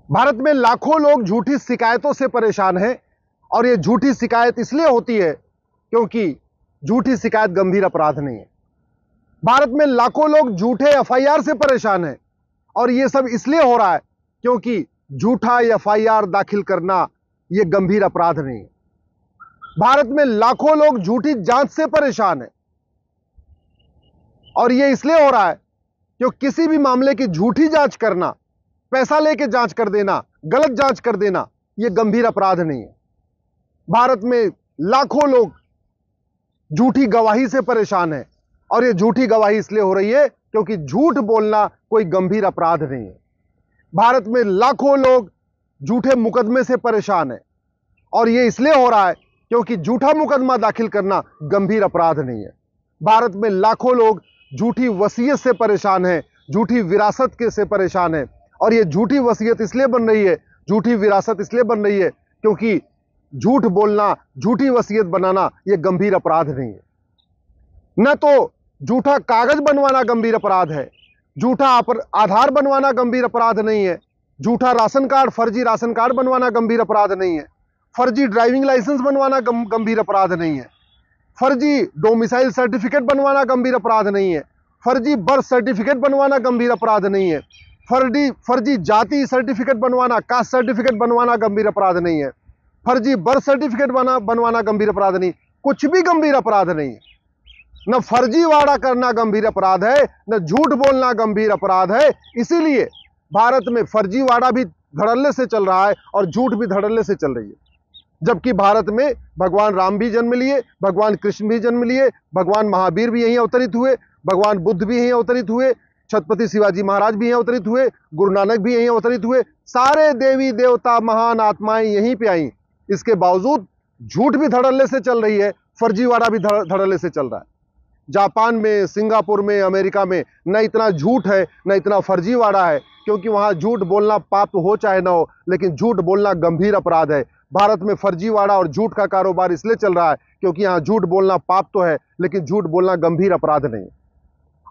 भारत में लाखों लोग झूठी शिकायतों से परेशान हैं और ये झूठी शिकायत इसलिए होती है क्योंकि झूठी शिकायत गंभीर अपराध नहीं है। भारत में लाखों लोग झूठे एफआईआर से परेशान हैं और ये सब इसलिए हो रहा है क्योंकि झूठा एफआईआर दाखिल करना ये गंभीर अपराध नहीं है। भारत में लाखों लोग झूठी जांच से परेशान हैं और ये इसलिए हो रहा है क्योंकि किसी भी मामले की झूठी जांच करना, पैसा लेके जांच कर देना, गलत जांच कर देना, यह गंभीर अपराध नहीं है। भारत में लाखों लोग झूठी गवाही से परेशान हैं और यह झूठी गवाही इसलिए हो रही है क्योंकि झूठ बोलना कोई गंभीर अपराध नहीं है। भारत में लाखों लोग झूठे मुकदमे से परेशान हैं और यह इसलिए हो रहा है क्योंकि झूठा मुकदमा दाखिल करना गंभीर अपराध नहीं है। भारत में लाखों लोग झूठी वसीयत से परेशान हैं, झूठी विरासत के से परेशान हैं और यह झूठी वसीयत इसलिए बन रही है, झूठी विरासत इसलिए बन रही है क्योंकि झूठ बोलना, झूठी वसीयत बनाना यह गंभीर अपराध नहीं है। न तो झूठा कागज बनवाना गंभीर अपराध है, झूठा आधार बनवाना गंभीर अपराध नहीं है, झूठा राशन कार्ड, फर्जी राशन कार्ड बनवाना गंभीर अपराध नहीं है, फर्जी ड्राइविंग लाइसेंस बनवाना गंभीर अपराध नहीं है, फर्जी डोमिसाइल सर्टिफिकेट बनवाना गंभीर अपराध नहीं है, फर्जी बर्थ सर्टिफिकेट बनवाना गंभीर अपराध नहीं है, फर्जी जाति सर्टिफिकेट बनवाना, कास्ट सर्टिफिकेट बनवाना गंभीर अपराध नहीं है, फर्जी बर्थ सर्टिफिकेट बनवाना गंभीर अपराध नहीं, कुछ भी गंभीर अपराध नहीं है। न फर्जीवाड़ा करना गंभीर अपराध है, न झूठ बोलना गंभीर अपराध है। इसीलिए भारत में फर्जीवाड़ा भी धड़ल्ले से चल रहा है और झूठ भी धड़ल्ले से चल रही है। जबकि भारत में भगवान राम भी जन्म लिए, भगवान कृष्ण भी जन्म लिए, भगवान महावीर भी यहीं अवतरित हुए, भगवान बुद्ध भी यहीं अवतरित हुए, छत्रपति शिवाजी महाराज भी यहीं अवतरित हुए, गुरु नानक भी यहीं अवतरित हुए, सारे देवी देवता महान आत्माएं यहीं पे आई। इसके बावजूद झूठ भी धड़ल्ले से चल रही है, फर्जीवाड़ा भी धड़ल्ले से चल रहा है। जापान में, सिंगापुर में, अमेरिका में न इतना झूठ है न इतना फर्जीवाड़ा है क्योंकि वहां झूठ बोलना पाप हो चाहे ना हो, लेकिन झूठ बोलना गंभीर अपराध है। भारत में फर्जीवाड़ा और झूठ का कारोबार इसलिए चल रहा है क्योंकि यहां झूठ बोलना पाप तो है लेकिन झूठ बोलना गंभीर अपराध नहीं।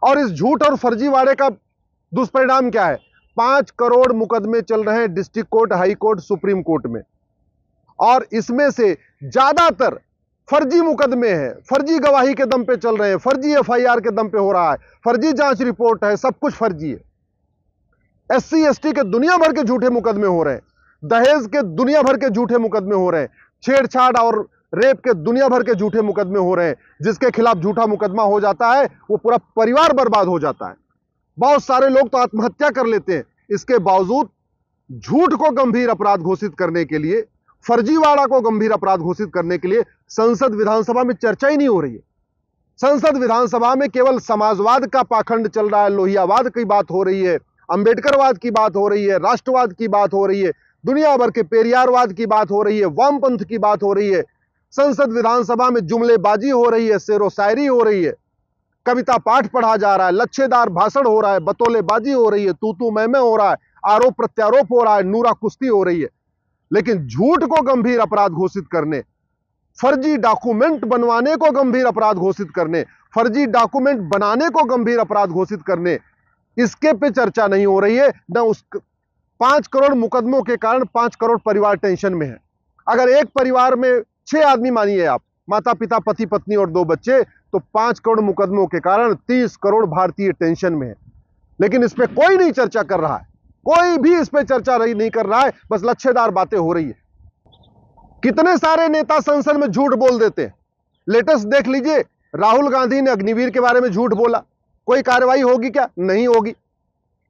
और इस झूठ और फर्जीवाड़े का दुष्परिणाम क्या है? 5 करोड़ मुकदमे चल रहे हैं district court, high court, supreme court में और इसमें से ज्यादातर फर्जी मुकदमे हैं, फर्जी गवाही के दम पे चल रहे हैं, फर्जी एफआईआर के दम पे हो रहा है, फर्जी जांच रिपोर्ट है, सब कुछ फर्जी है। एससी एसटी के दुनिया भर के झूठे मुकदमे हो रहे हैं, दहेज के दुनिया भर के झूठे मुकदमे हो रहे हैं, छेड़छाड़ और रेप के दुनिया भर के झूठे मुकदमे हो रहे हैं। जिसके खिलाफ झूठा मुकदमा हो जाता है वो पूरा परिवार बर्बाद हो जाता है। बहुत सारे लोग तो आत्महत्या कर लेते हैं। इसके बावजूद झूठ को गंभीर अपराध घोषित करने के लिए, फर्जीवाड़ा को गंभीर अपराध घोषित करने के लिए संसद विधानसभा में चर्चा ही नहीं हो रही है। संसद विधानसभा में केवल समाजवाद का पाखंड चल रहा है, लोहियावाद की बात हो रही है, अंबेडकरवाद की बात हो रही है, राष्ट्रवाद की बात हो रही है, दुनिया भर के पेरियारवाद की बात हो रही है, वामपंथ की बात हो रही है। संसद विधानसभा में जुमलेबाजी हो रही है, शेरो शायरी हो रही है, कविता पाठ पढ़ा जा रहा है, लच्छेदार भाषण हो रहा है, बतौलेबाजी हो रही है, तू तू मैं हो रहा है, आरोप प्रत्यारोप हो रहा है, नूरा कुश्ती हो रही है। लेकिन झूठ को गंभीर अपराध घोषित करने, फर्जी डॉक्यूमेंट बनवाने को गंभीर अपराध घोषित करने, फर्जी डॉक्यूमेंट बनाने को गंभीर अपराध घोषित करने, इसके पे चर्चा नहीं हो रही है। न उस 5 करोड़ मुकदमों के कारण 5 करोड़ परिवार टेंशन में है। अगर एक परिवार में 6 आदमी मानिए आप, माता पिता, पति पत्नी और 2 बच्चे, तो 5 करोड़ मुकदमों के कारण 30 करोड़ भारतीय टेंशन में है। लेकिन इस पे कोई नहीं चर्चा कर रहा है, कोई भी इस पे चर्चा नहीं कर रहा है, बस लच्छेदार बातें हो रही है। कितने सारे नेता संसद में झूठ बोल देते हैं। लेटेस्ट देख लीजिए, राहुल गांधी ने अग्निवीर के बारे में झूठ बोला, कोई कार्रवाई होगी क्या? नहीं होगी।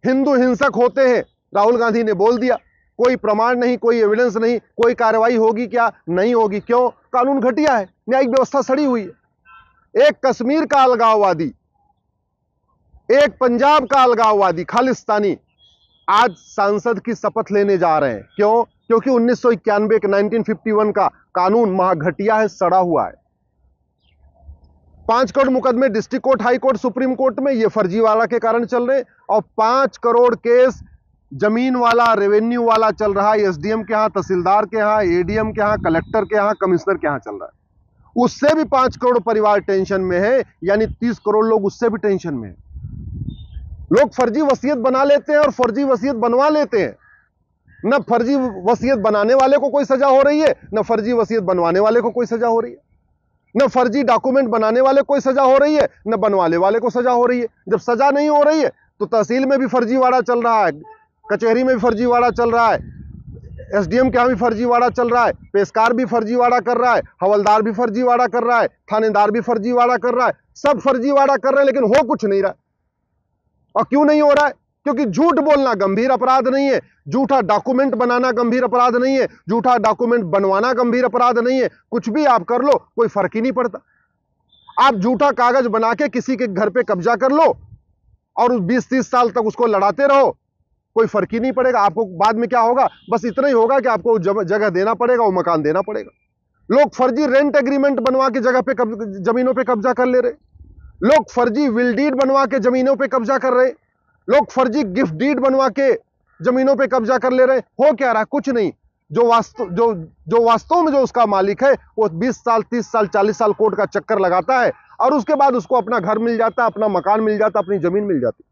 हिंदू हिंसक होते हैं, राहुल गांधी ने बोल दिया, कोई प्रमाण नहीं, कोई एविडेंस नहीं, कोई कार्रवाई होगी क्या? नहीं होगी। क्यों? कानून घटिया है, न्यायिक व्यवस्था सड़ी हुई है। एक कश्मीर का अलगाववादी, एक पंजाब का अलगाववादी, खालिस्तानी आज सांसद की शपथ लेने जा रहे हैं। क्यों? क्योंकि 1991 के 1951 का कानून महाघटिया है, सड़ा हुआ है। 5 करोड़ मुकदमे district court, high court, supreme court में ये फर्जीवाड़ा के कारण चल रहे हैं और 5 करोड़ केस जमीन वाला, रेवेन्यू वाला चल रहा है, एसडीएम के यहां, तहसीलदार के यहां, एडीएम के यहां, कलेक्टर के यहां, कमिश्नर के यहां चल रहा है। उससे भी 5 करोड़ परिवार टेंशन में है, यानी 30 करोड़ लोग उससे भी टेंशन में है। लोग फर्जी वसीयत बना लेते हैं और फर्जी वसीयत बनवा लेते हैं न फर्जी वसीयत बनाने वाले को कोई सजा हो रही है, न फर्जी वसीयत बनवाने वाले को कोई सजा हो रही है, न फर्जी डॉक्यूमेंट बनाने वाले को कोई सजा हो रही है, न बनवाने वाले को सजा हो रही है। जब सजा नहीं हो रही है तो तहसील में भी फर्जीवाड़ा चल रहा है, कचहरी में भी फर्जीवाड़ा चल रहा है, एसडीएम के यहां भी फर्जीवाड़ा चल रहा है, पेशकार भी फर्जीवाड़ा कर रहा है, हवलदार भी फर्जीवाड़ा कर रहा है, थानेदार भी फर्जीवाड़ा कर रहा है, सब फर्जीवाड़ा कर रहे हैं, लेकिन हो कुछ नहीं रहा। और क्यों नहीं हो रहा है? क्योंकि झूठ बोलना गंभीर अपराध नहीं है, झूठा डॉक्यूमेंट बनाना गंभीर अपराध नहीं है, झूठा डॉक्यूमेंट बनवाना गंभीर अपराध नहीं है। कुछ भी आप कर लो, कोई फर्क ही नहीं पड़ता। आप झूठा कागज बना के किसी के घर पे कब्जा कर लो और उस 20-30 साल तक उसको लड़ाते रहो, कोई फर्क ही नहीं पड़ेगा। आपको बाद में क्या होगा? बस इतना ही होगा कि आपको जगह देना पड़ेगा, वो मकान देना पड़ेगा। लोग फर्जी रेंट एग्रीमेंट बनवा के जगह पे जमीनों पे कब्जा कर ले रहे, लोग फर्जी विल डीड बनवा के जमीनों पे कब्जा कर रहे, लोग फर्जी गिफ्ट डीड बनवा के जमीनों पे कब्जा कर ले रहे। हो क्या रहा? कुछ नहीं। जो वास्तव में जो उसका मालिक है वो 20 साल 30 साल 40 साल कोर्ट का चक्कर लगाता है और उसके बाद उसको अपना घर मिल जाता है, अपना मकान मिल जाता, अपनी जमीन मिल जाती।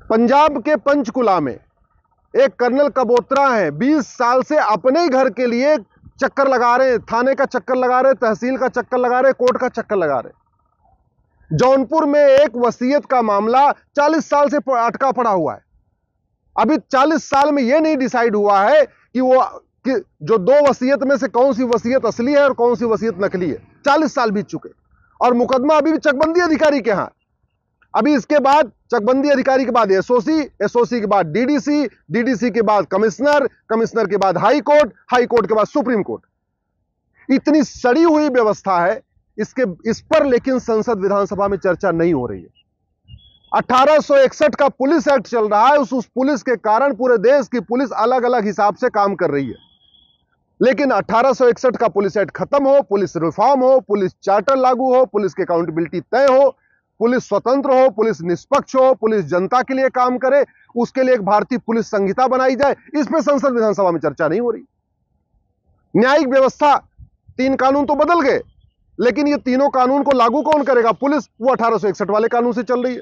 पंजाब के पंचकुला में एक कर्नल कबोत्रा है, 20 साल से अपने ही घर के लिए चक्कर लगा रहे हैं, थाने का चक्कर लगा रहे, तहसील का चक्कर लगा रहे, कोर्ट का चक्कर लगा रहे। जौनपुर में एक वसीयत का मामला 40 साल से अटका पड़ा हुआ है। अभी 40 साल में यह नहीं डिसाइड हुआ है कि जो 2 वसीयत में से कौन सी वसीयत असली है और कौन सी वसीयत नकली है। 40 साल बीत चुके और मुकदमा अभी भी चकबंदी अधिकारी के यहां। अभी इसके बाद चकबंदी अधिकारी के बाद एसओसी के बाद डीडीसी के बाद कमिश्नर के बाद हाई कोर्ट के बाद सुप्रीम कोर्ट। इतनी सड़ी हुई व्यवस्था है इस पर, लेकिन संसद विधानसभा में चर्चा नहीं हो रही है। 1861 का पुलिस एक्ट चल रहा है, उस पुलिस के कारण पूरे देश की पुलिस अलग अलग हिसाब से काम कर रही है। लेकिन 1861 का पुलिस एक्ट खत्म हो, पुलिस रिफॉर्म हो, पुलिस चार्टर लागू हो, पुलिस की अकाउंटेबिलिटी तय हो, पुलिस स्वतंत्र हो, पुलिस निष्पक्ष हो, पुलिस जनता के लिए काम करे, उसके लिए एक भारतीय पुलिस संहिता बनाई जाए, इस पर संसद विधानसभा में चर्चा नहीं हो रही। न्यायिक व्यवस्था, 3 कानून तो बदल गए, लेकिन ये तीनों कानून को लागू कौन करेगा? पुलिस, वो 1861 वाले कानून से चल रही है।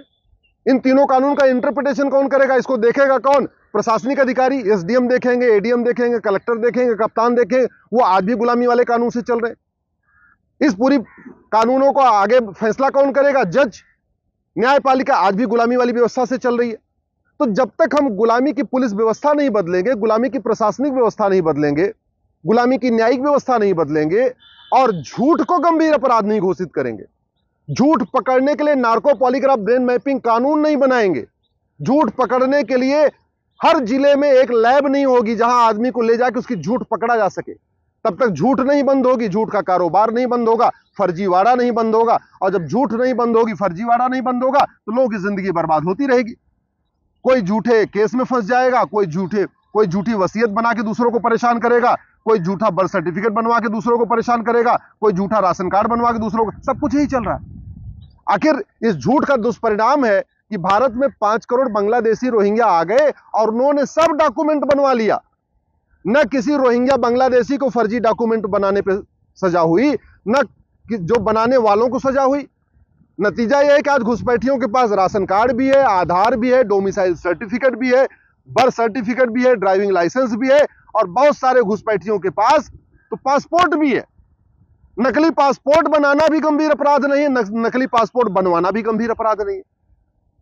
इन तीनों कानून का इंटरप्रिटेशन कौन करेगा? इसको देखेगा कौन? प्रशासनिक अधिकारी, एसडीएम देखेंगे, एडीएम देखेंगे, कलेक्टर देखेंगे, कप्तान देखेंगे, वो आज भी गुलामी वाले कानून से चल रहे हैं। इस पूरी कानूनों को आगे फैसला कौन करेगा? जज। न्यायपालिका आज भी गुलामी वाली व्यवस्था से चल रही है। तो जब तक हम गुलामी की पुलिस व्यवस्था नहीं बदलेंगे, गुलामी की प्रशासनिक व्यवस्था नहीं बदलेंगे, गुलामी की न्यायिक व्यवस्था नहीं बदलेंगे और झूठ को गंभीर अपराध नहीं घोषित करेंगे, झूठ पकड़ने के लिए नार्को पॉलीग्राफ ब्रेन मैपिंग कानून नहीं बनाएंगे, झूठ पकड़ने के लिए हर जिले में एक लैब नहीं होगी जहां आदमी को ले जाकर उसकी झूठ पकड़ा जा सके, तब तक झूठ नहीं बंद होगी, झूठ का कारोबार नहीं बंद होगा, फर्जीवाड़ा नहीं बंद होगा। और जब झूठ नहीं बंद होगी, फर्जीवाड़ा नहीं बंद होगा, तो लोगों की जिंदगी बर्बाद होती रहेगी। कोई झूठे केस में फंस जाएगा, कोई झूठी वसीयत बना के दूसरों को परेशान करेगा, कोई झूठा बर्थ सर्टिफिकेट बनवा के दूसरों को परेशान करेगा, कोई झूठा राशन कार्ड बनवा के दूसरों को, सब कुछ यही चल रहा है। आखिर इस झूठ का दुष्परिणाम है कि भारत में 5 करोड़ बांग्लादेशी रोहिंग्या आ गए और उन्होंने सब डॉक्यूमेंट बनवा लिया। न किसी रोहिंग्या बांग्लादेशी को फर्जी डॉक्यूमेंट बनाने पे सजा हुई, न जो बनाने वालों को सजा हुई। नतीजा यह है कि आज घुसपैठियों के पास राशन कार्ड भी है, आधार भी है, डोमिसाइल सर्टिफिकेट भी है, बर्थ सर्टिफिकेट भी है, ड्राइविंग लाइसेंस भी है और बहुत सारे घुसपैठियों के पास तो पासपोर्ट भी है। नकली पासपोर्ट बनाना भी गंभीर अपराध नहीं है, नकली पासपोर्ट बनवाना भी गंभीर अपराध नहीं है।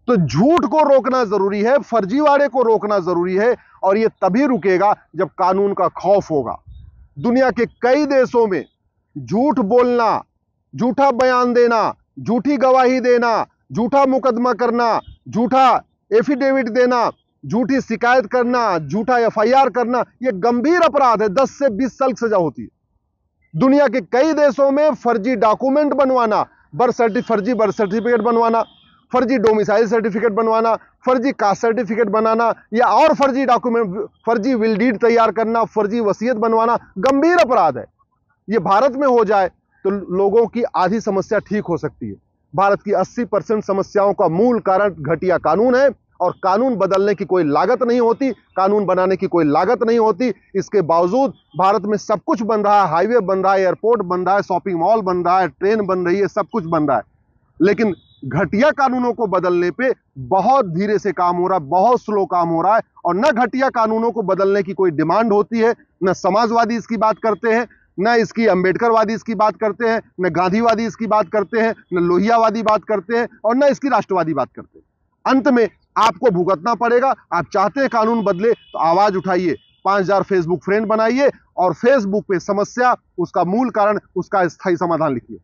तो झूठ को रोकना जरूरी है, फर्जीवाड़े को रोकना जरूरी है और यह तभी रुकेगा जब कानून का खौफ होगा। दुनिया के कई देशों में झूठ बोलना, झूठा बयान देना, झूठी गवाही देना, झूठा मुकदमा करना, झूठा एफिडेविट देना, झूठी शिकायत करना, झूठा एफआईआर करना, यह गंभीर अपराध है, 10 से 20 साल सजा होती है। दुनिया के कई देशों में फर्जी डॉक्यूमेंट बनवाना, फर्जी बर्थ सर्टिफिकेट बनवाना, फर्जी डोमिसाइल सर्टिफिकेट बनवाना, फर्जी कास्ट सर्टिफिकेट बनाना या और फर्जी डॉक्यूमेंट, फर्जी विल डीड तैयार करना, फर्जी वसीयत बनवाना गंभीर अपराध है। यह भारत में हो जाए तो लोगों की आधी समस्या ठीक हो सकती है। भारत की 80% समस्याओं का मूल कारण घटिया कानून है और कानून बदलने की कोई लागत नहीं होती, कानून बनाने की कोई लागत नहीं होती। इसके बावजूद भारत में सब कुछ बन रहा है, हाईवे बन रहा है, एयरपोर्ट बन रहा है, शॉपिंग मॉल बन रहा है, ट्रेन बन रही है, सब कुछ बन रहा है। लेकिन घटिया कानूनों को बदलने पे बहुत धीरे से काम हो रहा है, बहुत स्लो काम हो रहा है। और न घटिया कानूनों को बदलने की कोई डिमांड होती है, न समाजवादी इसकी बात करते हैं, न इसकी अंबेडकरवादी इसकी बात करते हैं, न गांधीवादी इसकी बात करते हैं, न लोहियावादी बात करते हैं, और न इसकी राष्ट्रवादी बात करते हैं। अंत में आपको भुगतना पड़ेगा। आप चाहते हैं कानून बदले तो आवाज उठाइए, 5000 फेसबुक फ्रेंड बनाइए और फेसबुक पे समस्या, उसका मूल कारण, उसका स्थायी समाधान लिखिए।